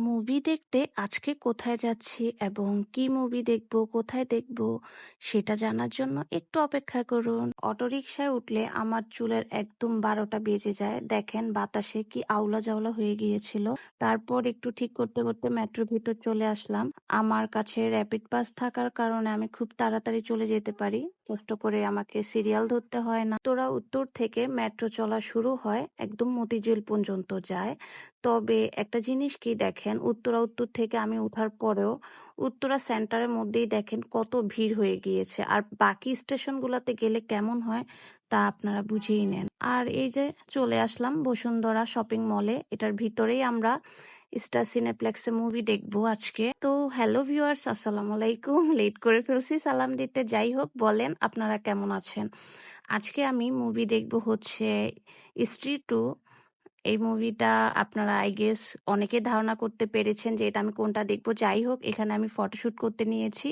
Movie দেখতে আজকে কোথায় যাচ্ছি এবং কি মুভি দেখব, কোথায় দেখব সেটা জানার জন্য একটু অপেক্ষা করুন। অটোরিকশায় উঠলে আমার চুলের একদম ১২টা বেজে যায়। দেখেন বাতাসে কি আউলা জাউলা হয়ে গিয়েছিল। তারপর একটু ঠিক করতে করতে মেট্রোর ভিতর চলে আসলাম। আমার কাছে র‍্যাপিড বাস থাকার কারণে আমি খুব তাড়াতাড়ি চলে যেতে পারি। কষ্ট করে আমাকে সিরিয়াল ধরতে হয় না। উত্তর থেকে মেট্রো চলা শুরু হয়, একদম মতিঝিল পর্যন্ত যায়। তবে একটা জিনিস কি দেখেন, উত্তর থেকে আমি উঠার পরেও উত্তরা সেন্টারের মধ্যেই দেখেন কত ভিড় হয়ে গিয়েছে। আর বাকি স্টেশনগুলোতে গেলে কেমন হয় তা আপনারা বুঝেই নেন। আর এই যে চলে আসলাম বসুন্ধরা শপিং মলে। এটার ভিতরেই আমরা স্টার সিনেপ্লেক্সে মুভি দেখবো আজকে। তো হ্যালো ভিউয়ার্স, আসসালামু আলাইকুম। লেট করে ফেলছি সালাম দিতে। যাই হোক, বলেন আপনারা কেমন আছেন। আজকে আমি মুভি দেখবো হচ্ছে স্ত্রী টু। এই মুভিটা আপনারা আই গেস অনেকে ধারণা করতে পেরেছেন যে এটা আমি কোনটা দেখবো। যাই হোক, এখানে আমি ফটোশুট করতে নিয়েছি।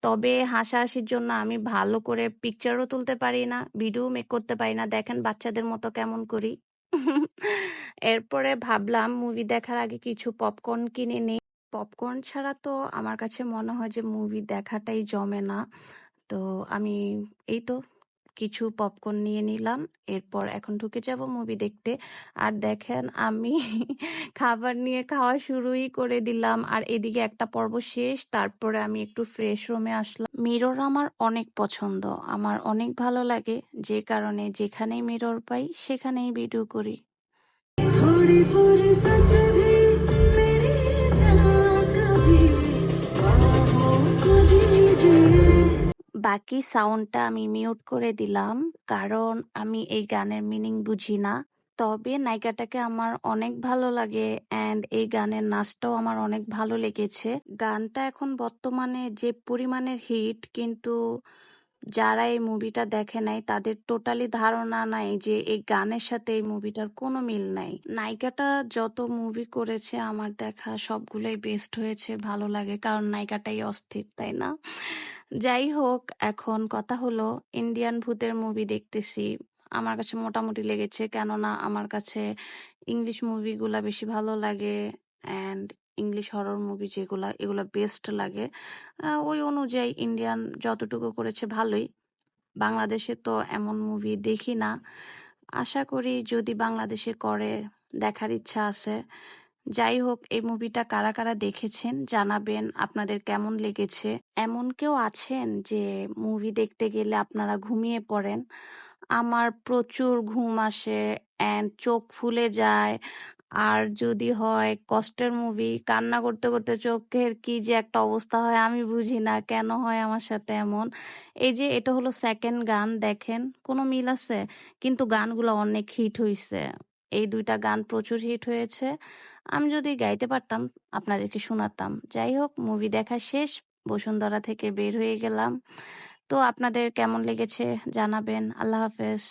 তবে হাসাহাসির জন্য আমি ভালো করে পিকচারও তুলতে পারি না, ভিডিও মেক করতে পারি না। দেখেন বাচ্চাদের মতো কেমন করি। এরপরে ভাবলাম মুভি দেখার আগে কিছু পপকর্ন কিনে নেই। পপকর্ন ছাড়া তো আমার কাছে মনে হয় যে মুভি দেখাটাই জমে না। তো আমি এই তো কিছু পপকর্ন নিয়ে নিলাম। এরপর এখন ঢুকে যাব মুভি দেখতে। আর দেখেন আমি খাবার নিয়ে খাওয়া শুরুই করে দিলাম। আর এদিকে একটা পর্ব শেষ, তারপরে আমি একটু ফ্রেশ রুমে আসলাম। মিরর আমার অনেক পছন্দ, আমার অনেক ভালো লাগে, যে কারণে যেখানেই মিরর পাই সেখানেই ভিডিও করি। थोड़ी फुर्सत भी मेरी जहाँ कभी ख्वाबों को दीजिए। বাকি সাউন্ডটা আমি মিউট করে দিলাম, কারণ আমি এই গানের মিনিং বুঝি না। তবে নায়িকাটাকে আমার অনেক ভালো লাগে অ্যান্ড এই গানের নাচটাও আমার অনেক ভালো লেগেছে। গানটা এখন বর্তমানে যে পরিমাণের হিট, কিন্তু যারা এই মুভিটা দেখে নাই তাদের টোটালি ধারণা নাই যে এই গানের সাথে এই মুভিটার কোনো মিল নাই। নায়িকাটা যত মুভি করেছে আমার দেখা সবগুলোই বেস্ট হয়েছে, ভালো লাগে, কারণ নায়িকাটাই অস্থির, তাই না? যাই হোক, এখন কথা হলো ইন্ডিয়ান ভূতের মুভি দেখতেছি। আমার কাছে মোটামুটি লেগেছে, কেননা আমার কাছে ইংলিশ মুভিগুলা বেশি ভালো লাগে অ্যান্ড ইংলিশ হরর মুভি যেগুলা এগুলা বেস্ট লাগে। ওই অনুযায়ী ইন্ডিয়ান যতটুকু করেছে ভালোই। বাংলাদেশে তো এমন মুভি দেখি না। আশা করি যদি বাংলাদেশে করে, দেখার ইচ্ছা আছে। যাই হোক, এই মুভিটা কারা কারা দেখেছেন জানাবেন আপনাদের কেমন লেগেছে। এমন কেউ আছেন যে মুভি দেখতে গেলে আপনারা ঘুমিয়ে পড়েন? আমার প্রচুর ঘুম আসে অ্যান্ড চোখ ফুলে যায়। আর যদি হয় কষ্টের মুভি, কান্না করতে করতে চোখের কি যে একটা অবস্থা হয় আমি বুঝি না কেন হয় আমার সাথে এমন। এই যে এটা হলো সেকেন্ড গান, দেখেন কোনো মিল আছে, কিন্তু গানগুলো অনেক হিট হইছে। এই দুইটা গান প্রচুর হিট হয়েছে। আমি যদি গাইতে পারতাম আপনাদেরকে শোনাতাম। যাই হোক, মুভি দেখা শেষ, বসুন্ধরা থেকে বের হয়ে গেলাম। তো আপনাদের কেমন লেগেছে জানাবেন। আল্লাহ হাফেজ।